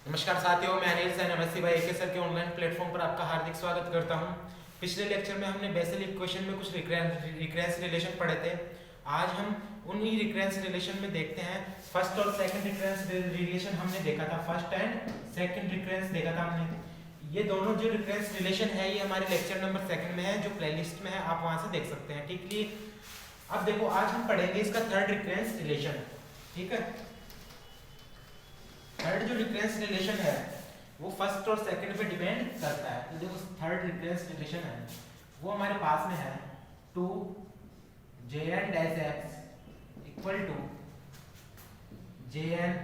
नमस्कार साथियों, मैं अनिल सैन अवस्थी भाई एके सर के ऑनलाइन प्लेटफॉर्म पर आपका हार्दिक स्वागत करता हूं। पिछले लेक्चर में हमने बेसिक इक्वेशन में कुछ रिकरेंस रिलेशन पढ़े थे। आज हम उन्हीं रिकरेंस रिलेशन में देखते हैं। फर्स्ट और सेकंड रिकरेंस रिलेशन हमने देखा था, फर्स्ट एंड सेकंड रिकरेंस देखा था हमने। ये दोनों जो रिकरेंस रिलेशन है ये हमारे लेक्चर नंबर 2 में है, जो प्लेलिस्ट में है, आप वहां से देख सकते हैं। ठीक है, अब देखो आज हम पढ़ेंगे इसका थर्ड रिकरेंस रिलेशन। ठीक है, थर्ड जो रिकरेंस रिलेशन है वो फर्स्ट और सेकंड पे डिपेंड करता है। तो देखो थर्ड रिकरेंस रिलेशन है वो हमारे पास में है 2 jn dash x equal to jn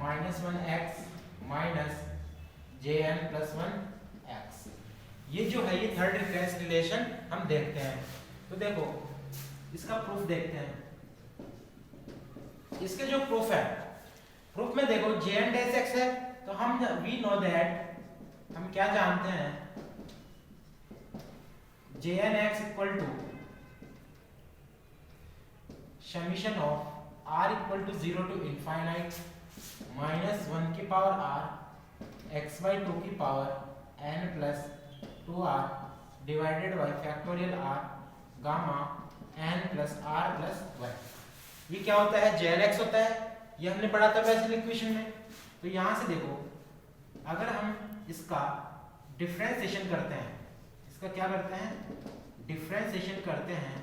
minus 1x minus jn plus 1x। ये जो है ये थर्ड रिकरेंस रिलेशन हम देखते हैं। तो देखो इसका प्रूफ देखते हैं। इसके जो प्रूफ है, प्रूफ में देखो jn डैश x है तो हम वी नो दैट, हम क्या जानते हैं, jn x equal to summation of r equal to 0 to infinite minus 1 की पावर r x बाई 2 की power n plus 2r divided by factorial r gamma n plus r plus 1। ये क्या होता है, jn x होता है, ये हमने पढ़ा था बेसिक इक्वेशन में। तो यहां से देखो अगर हम इसका डिफरेंशिएशन करते हैं, इसका क्या करते हैं, डिफरेंशिएशन करते हैं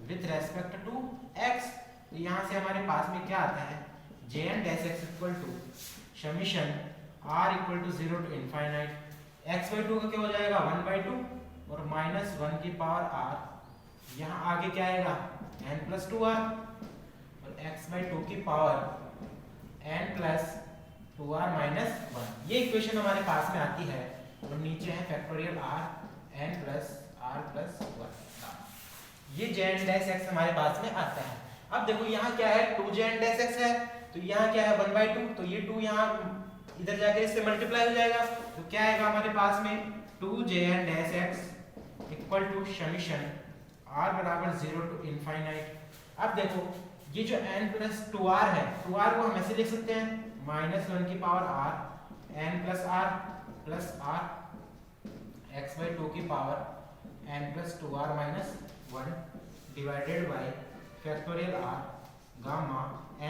विथ रेस्पेक्ट टू x, तो यहां से हमारे पास में क्या आता है, jn dash x equal to summation r equal to 0 to infinite x by 2 का क्या हो जाएगा 1 बाई 2 और माइनस 1 की पावर r, यहाँ आगे क्या आएगा n प्लस 2r और x बाई 2 की power n plus 2r minus 1। ये इक्वेशन हमारे पास में आती है और नीचे है factorial r n plus r plus 1। ये jn डैश x हमारे पास में आता है। अब देखो यहाँ क्या है 2jn डैश x है, तो यहाँ क्या है 1 बाई 2, तो ये 2 यहाँ इधर जाके इससे मल्टीप्लाई हो जाएगा, तो क्या आएगा हमारे पास में 2jn dash x equal to summation r बराबर 0 टू इनफाइनाइट। अब देखो ये जो n प्लस 2r है, 2r को हम ऐसे लिख सकते हैं माइनस 1 की power r n plus r x by 2 की power n plus 2r minus 1 divided by factorial r gamma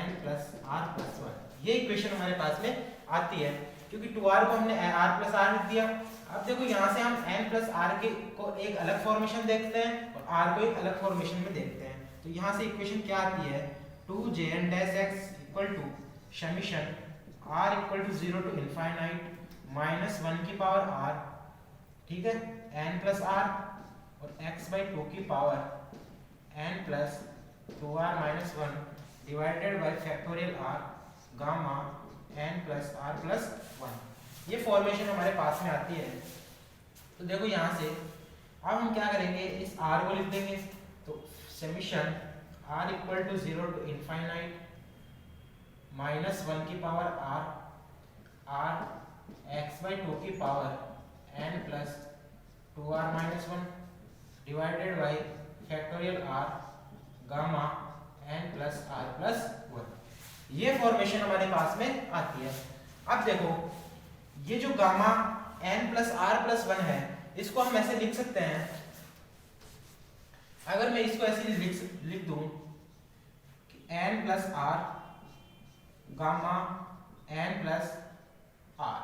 n plus r plus 1। ये इक्वेशन हमारे पास में आती है क्योंकि 2r को हमने r प्लस r लिख दिया। अब देखो यहाँ से हम n प्लस r के को एक अलग फॉर्मेशन देखते हैं और r को एक अलग फॉर्मेशन में देखते हैं। तो यहाँ से इक्वेशन क्या आती है 2jn dash x equal to summation r equal to 0 to infinite minus 1 की पावर r, ठीक है, n प्लस r और x बाई 2 की power n plus 2r minus 1 divided by factorial r gamma n plus r plus 1। ये formation हमारे पास में आती है। तो देखो यहाँ से अब हम क्या करेंगे, इस r को लिख देंगे, तो summation r equal to 0 to infinite minus 1 की पावर r x बाई 2 की power n plus 2r minus 1 divided by factorial r gamma n plus r plus 1। ये फॉर्मेशन हमारे पास में आती है। अब देखो ये जो gamma n plus r plus 1 है, इसको हम ऐसे लिख सकते हैं, अगर मैं इसको ऐसे लिख दूं कि n plus r gamma n plus r,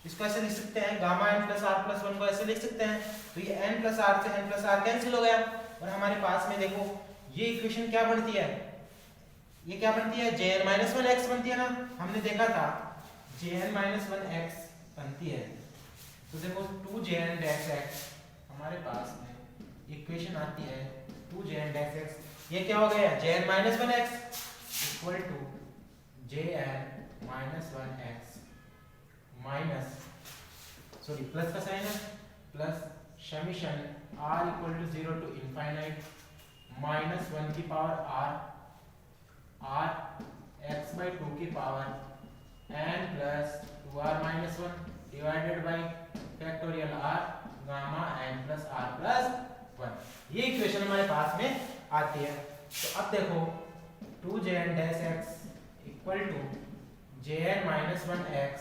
इसको ऐसे लिख सकते हैं, gamma n plus r plus 1 को ऐसे लिख सकते हैं। तो ये n प्लस r से n प्लस r कैंसिल हो गया और हमारे पास में देखो ये इक्वेशन क्या बनती है, ये क्या बनती है, jn माइनस 1x बनती है ना, हमने देखा था jn माइनस 1x बनती है। तो देखो 2jn डैश x हमारे पास में इक्वेशन आती है 2jn डैश x। ये क्या हो गया, jn minus 1x equal to jn minus 1x minus, sorry plus का साइन है, plus summation r equal to 0 to infinite minus 1 की पावर r x बाई 2 की power n plus 2r minus 1 divided by factorial r gamma n plus r plus 1। ये equation हमारे पास में आती है। तो अब देखो 2jn dash x equal to jn minus 1x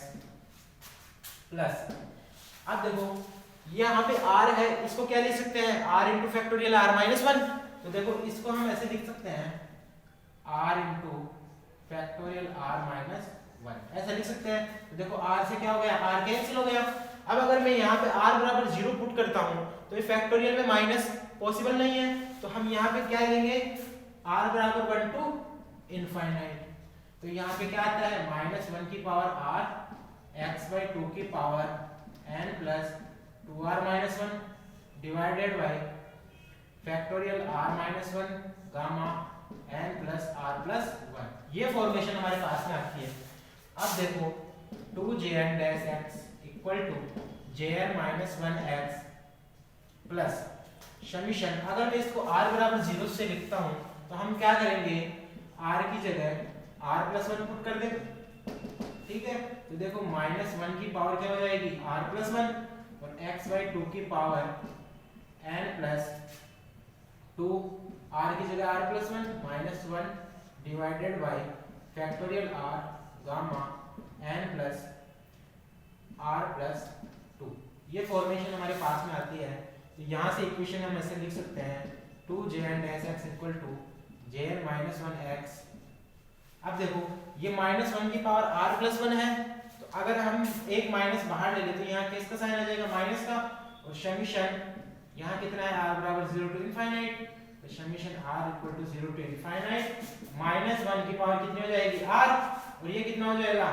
plus, अब देखो यहाँ पे r है, इसको क्या लिख सकते हैं, r into factorial r minus one. तो देखो इसको हम ऐसे लिख सकते हैं r into factorial r minus one, ऐसा लिख सकते हैं। तो देखो r से क्या हो गया, r कैंसिल हो गया। अब अगर मैं यहाँ पे r बराबर 0 पुट करता हूँ तो ये फैक्टोरियल में माइनस पॉसिबल नहीं है, तो हम यहाँ पे क्या लेंगे, r बराबर 1 टू इनफाइनाइट। तो यहाँ पे क्या आता है, माइनस 1 की पावर r x/2 की power n plus 2r minus 1 divided by factorial r minus 1 gamma n plus r plus 1। ये फॉर्मेशन हमारे पास में आती है। अब देखो 2jn dash x equal to jn minus 1x plus summation, अगर मैं इसको r बराबर 0 से लिखता हूं तो हम क्या करेंगे, r की जगह r प्लस 1 पुट कर देंगे, ठीक है। तो देखो माइनस 1 की पावर क्या हो जाएगी, r प्लस 1 और x/2 की पावर n प्लस 2, r की जगह r plus 1 minus 1 divided by factorial r gamma n plus r plus 2। ये फॉर्मेशन हमारे पास में आती है। तो यहाँ से इक्वेशन हम ऐसे लिख सकते हैं 2jn dash x equal to jn minus 1x। अब देखो ये माइनस 1 की पावर r प्लस 1 है, तो अगर हम एक माइनस बाहर ले ले तो यहाँ किसका साइन आ जाएगा, माइनस का। और समीशन यहाँ कितना है, r बराबर 0 टू इनफाइनाइट, तो summation r equal to 0 to infinite minus 1 की पावर कितनी हो जाएगी, r, और ये कितना हो जाएगा,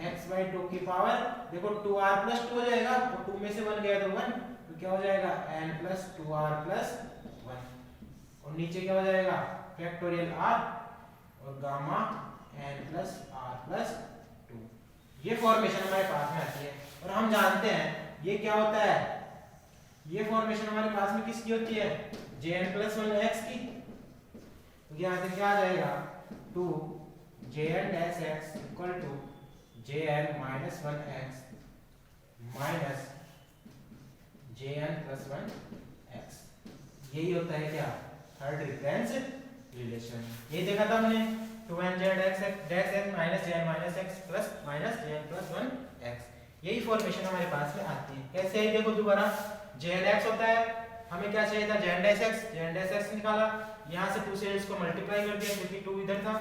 x/2 की पावर, देखो 2r प्लस 2 हो जाएगा, और 2 में से 1 गया तो 1, तो क्या हो जाएगा n प्लस 2r प्लस 1, और नीचे क्या हो जाएगा फैक्टोरियल r और gamma n plus r plus 2। ये फॉर्मेशन हमारे पास में आती है। और हम जानते हैं ये क्या होता है, ये फॉर्मेशन हमारे पास में किसकी होती है, jn प्लस 1x की। तो यहाँ से क्या आ जाएगा, 2jn dash x equal to jn minus 1x minus jn plus 1x। यही होता है क्या, थर्ड रिफरेंस रिलेशन। ये देखा था हमने 2n dash x minus jn minus x plus minus jn plus 1x। यही फॉर्मेशन हमारे पास में आती है। कैसे है देखो दोबारा, jn x होता है, हमें क्या चाहिए था, jn डैश x निकाला, यहाँ से 2 से इसको मल्टीप्लाई कर दिया क्योंकि 2 इधर था,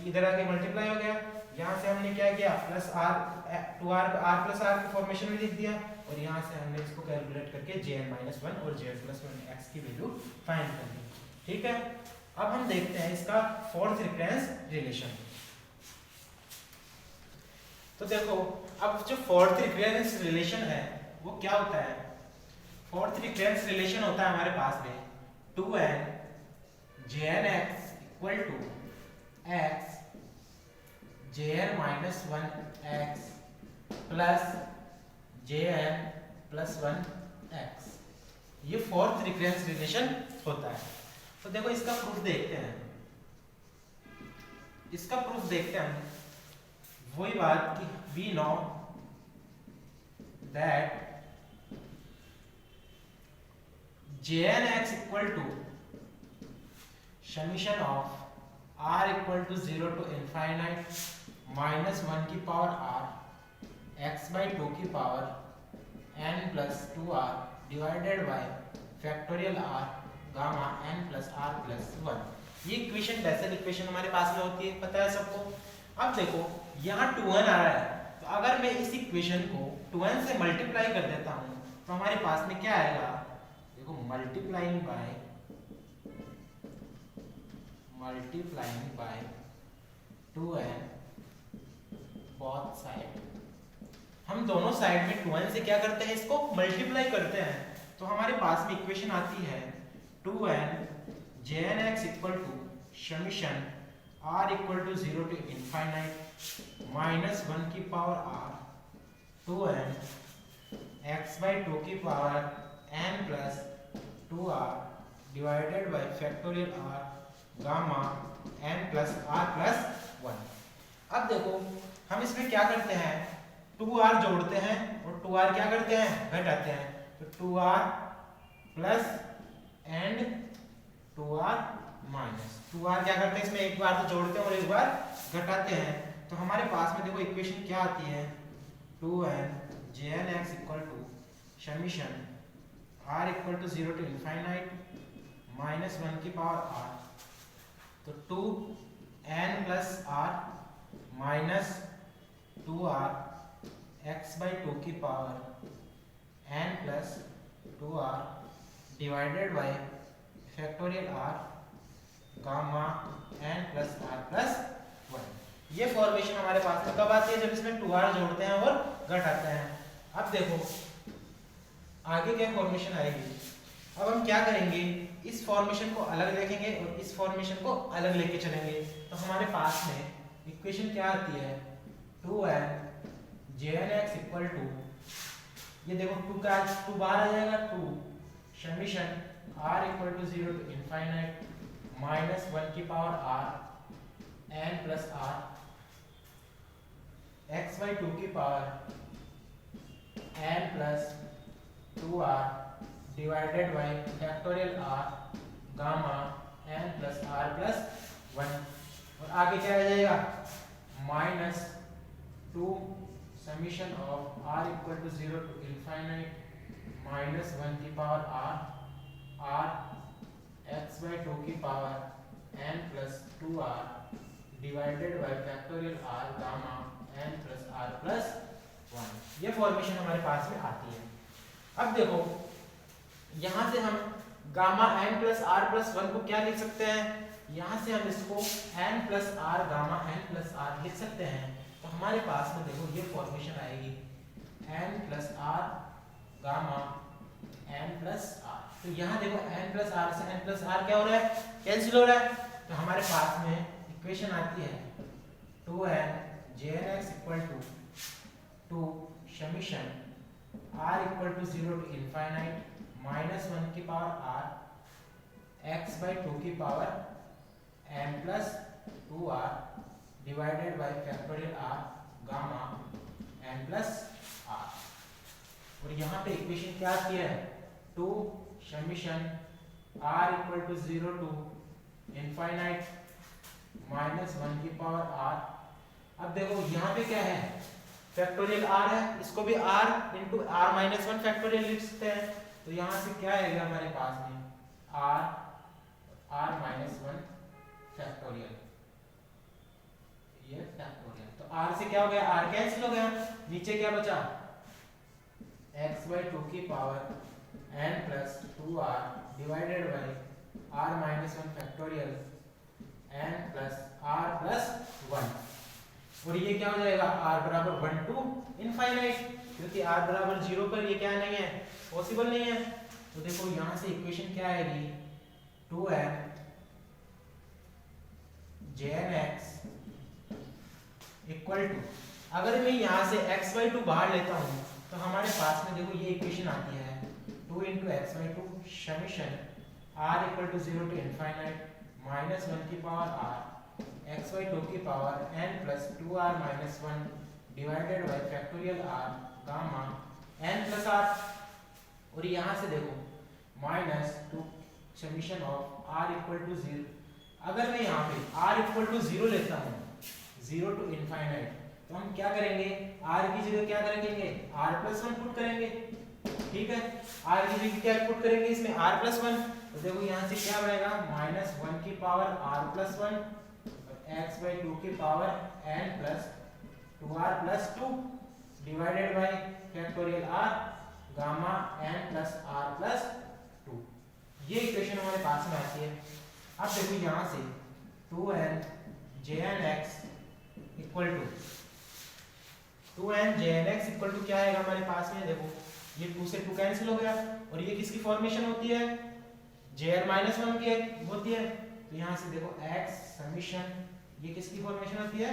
इधर आके मल्टीप्लाई हो गया। यहाँ से हमने क्या किया, plus r 2r r plus r की फॉर्मेशन में लिख दिया, और यहाँ से हमने इसको कैलकुलेट करके jn माइनस 1 और jn प्लस 1x की वैल्यू फाइंड कर दी, ठीक है। अब हम देखते हैं इसका फोर्थ रिफरेंस रिलेशन। तो देखो अब जो फोर्थ रिफरेंस रिलेशन है वो क्या होता है, फोर्थ रिफरेंस रिलेशन होता है हमारे पास में 2n jn x equal to x jn minus 1x plus jn plus 1x। ये फोर्थ रिफरेंस रिलेशन होता है। तो देखो इसका प्रूफ देखते हैं, इसका प्रूफ देखते हैं। वही बात कि we know that jn x equal to summation of r equal to 0 to infinite minus 1 की पावर r x/2 की power n plus 2r divided by factorial r gamma n plus r plus 1। ये equation basal equation हमारे पास में होती है, पता है सबको। अब देखो यहाँ 2n आ रहा है, तो अगर मैं इस इक्वेशन को 2n से मल्टीप्लाई कर देता हूँ तो हमारे पास में क्या आएगा, देखो multiplying by 2n both side. हम दोनों साइड में 2n से क्या करते हैं, इसको मल्टीप्लाई करते हैं, तो हमारे पास में इक्वेशन आती है 2n jn x equal to summation r equal to 0 to infinite minus 1 की पावर r 2n x/2 की power n plus 2r divided by factorial r gamma n plus r plus 1। अब देखो हम इसमें क्या करते हैं, 2r जोड़ते हैं और 2r क्या करते हैं, घटाते हैं। तो 2r plus and 2r minus 2r क्या करते हैं, इसमें एक बार तो जोड़ते हैं और एक बार घटाते हैं। तो हमारे पास में देखो इक्वेशन क्या आती है, 2n jnx equal to summation r equal to 0 to infinite minus 1 की पावर r, तो 2n plus r minus 2r x by 2 की power n plus 2r divided by factorial r gamma n plus r plus 1। ये formation हमारे पास में कब आती है? जब इसमें 2r जोड़ते हैं और घटाते हैं। अब देखो आगे क्या फॉर्मेशन आएगी। अब हम क्या करेंगे, इस फॉर्मेशन को अलग लिखेंगे और इस फॉर्मेशन को अलग लेके चलेंगे। तो हमारे पास में इक्वेशन क्या आती है, 2n jnx इक्वल टू, ये देखो 2 का 2 बाहर आ जाएगा, 2 summation r equal to 0 to infinite minus 1 की power r n plus r x by 2 की power n plus 2r divided by factorial r gamma n plus r plus 1। और आगे क्या आ जाएगा, minus 2 summation of r equal to 0 to infinite minus 1 की power r x by 2 की power n plus 2r divided by factorial r gamma n plus r plus 1। ये formation हमारे पास में आती है। अब देखो यहां से हम gamma n plus r plus 1 को क्या लिख सकते हैं, यहां से हम इसको n plus r gamma n plus r लिख सकते हैं। तो हमारे पास में देखो ये फॉर्मेशन आएगी n plus r gamma n plus r। तो यहाँ देखो n प्लस r से n प्लस r क्या हो रहा है, कैंसिल हो रहा है। तो हमारे पास में इक्वेशन आती है 2n jnx equal to 2 summation r equal to 0 to infinite minus 1 की पावर r x बाई 2 की power n plus 2r divided by factorial r gamma n plus r। और यहाँ पे इक्वेशन क्या आती है, 2 summation r equal to 0 to infinite minus 1 की power r। अब देखो यहाँ पे क्या है, फैक्टोरियल r है, इसको भी r into r minus 1 factorial लिख सकते हैं। तो यहाँ से क्या आएगा हमारे पास में r माइनस 1 फैक्टोरियल, ये फैक्टोरियल। तो r से क्या हो गया, r कैंसिल हो गया, नीचे क्या बचा x बाई 2 की power n plus 2r divided by r minus 1 factorial n plus r plus 1। और ये क्या हो जाएगा, r बराबर 1 टू इनफाइनाइट, क्योंकि r बराबर 0 पर ये क्या नहीं है, पॉसिबल नहीं है। तो देखो यहाँ से इक्वेशन क्या आएगी, 2n jnx इक्वल टू, अगर मैं यहाँ से x बाई 2 बाहर लेता हूँ तो हमारे पास में देखो ये इक्वेशन आती है 2 into x by 2 summation r equal to 0 to infinite minus 1 की पावर r x बाई 2 की power n plus 2r minus 1 divided by factorial r gamma n plus r। और यहाँ से देखो minus 2 summation of r equal to 0, अगर मैं यहाँ पे r इक्वल टू 0 लेता हूँ, 0 टू इनफाइनाइट, तो हम क्या करेंगे, r की जगह क्या करेंगे, r प्लस 1 पुट करेंगे। ठीक है, r की जगह क्या पुट करेंगे इसमें, r प्लस 1। तो देखो यहाँ से क्या बनेगा, माइनस 1 की पावर r प्लस 1 और x बाई 2 की power n plus 2r plus 2 divided by factorial r gamma n plus r plus 2। ये इक्वेशन हमारे पास में आती है। अब देखो यहाँ से 2n jnx equal to 2n jnx equal to क्या आएगा हमारे पास में, देखो ये 2 से 2 कैंसिल हो गया और ये किसकी फॉर्मेशन होती है, jn माइनस 1 की होती है। तो यहाँ से देखो x समीशन, ये किसकी फॉर्मेशन होती है,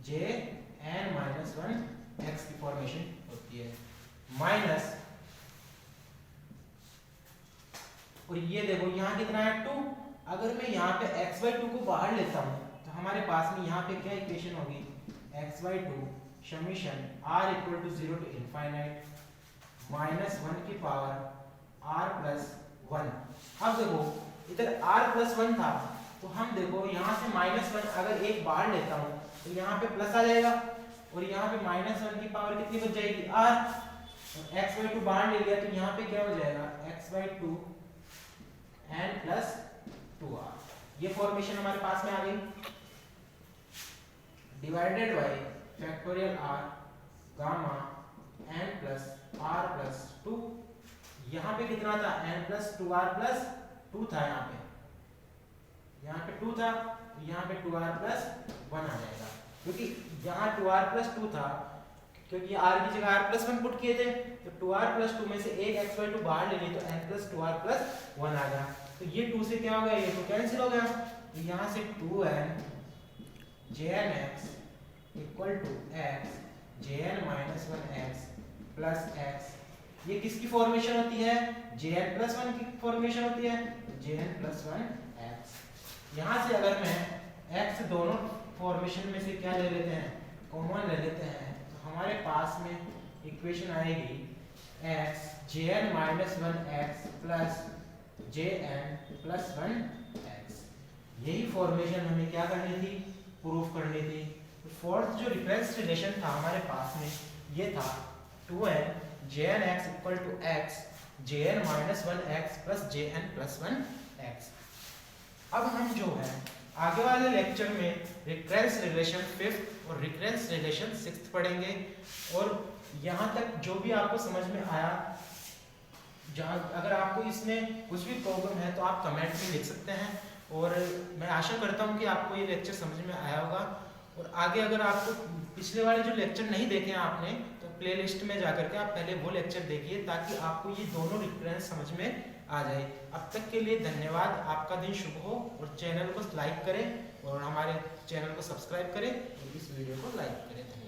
jn माइनस 1 x की फॉर्मेशन होती है, माइनस, और ये देखो यहाँ कितना है 2। अगर मैं यहाँ पे x बाई 2 को बाहर लेता हूँ तो हमारे पास में यहाँ पे क्या इक्वेशन होगी, x by 2 summation r equal to 0 to infinite minus 1 की पावर r प्लस 1। अब देखो इधर r प्लस 1 था, तो हम देखो यहाँ से माइनस 1 अगर एक बाहर लेता हूँ तो यहाँ पे प्लस आ जाएगा, और यहाँ पे -1 की पावर कितनी बच जाएगी r, x/2 बाहर ले लिया तो यहाँ पे क्या हो जाएगा x/2 n प्लस 2r। ये फॉर्मेशन हमारे पास में आ गई, divided by factorial r gamma n plus r plus 2। यहाँ पे कितना था n प्लस 2r प्लस 2 था, यहाँ पे 2 था, यहाँ पे 2r प्लस 1 आ जाएगा, क्योंकि यहाँ 2r प्लस 2 था, क्योंकि r की जगह r प्लस 1 पुट किए थे, तो 2r प्लस 2 में से एक x/2 बाहर ले ली तो n प्लस 2r प्लस 1 आ गया। तो ये 2 से क्या हो गया, ये तो कैंसिल हो गया, तो यहाँ से 2n jnx equal to x jn minus 1x plus x। ये किसकी फॉर्मेशन होती है, jn प्लस 1 की फॉर्मेशन होती है, jn प्लस 1x। यहाँ से अगर मैं x दोनों फॉर्मेशन में से क्या ले लेते हैं, कॉमन ले लेते हैं, तो हमारे पास में इक्वेशन आएगी x jn minus 1x plus jn plus 1x। यही फॉर्मेशन हमें क्या करनी थी, प्रूफ करनी थी। तो फोर्थ जो रिफरेंस रिलेशन था हमारे पास में ये था 2n jnx equal to x jn minus 1x plus jn plus 1x। अब हम जो है आगे वाले लेक्चर में रिकरेंस रिलेशन 5th और रिकरेंस रिलेशन 6th पढ़ेंगे, और यहाँ तक जो भी आपको समझ में आया, जहाँ अगर आपको इसमें कुछ भी प्रॉब्लम है तो आप कमेंट में लिख सकते हैं, और मैं आशा करता हूँ कि आपको ये लेक्चर समझ में आया होगा। और आगे अगर आपको पिछले वाले जो लेक्चर नहीं देखे हैं आपने, तो प्लेलिस्ट में जाकर के आप पहले वो लेक्चर देखिए, ताकि आपको ये दोनों रिफरेंस समझ में आ जाए। अब तक के लिए धन्यवाद, आपका दिन शुभ हो, और चैनल को लाइक करें और हमारे चैनल को सब्सक्राइब करें और इस वीडियो को लाइक करें।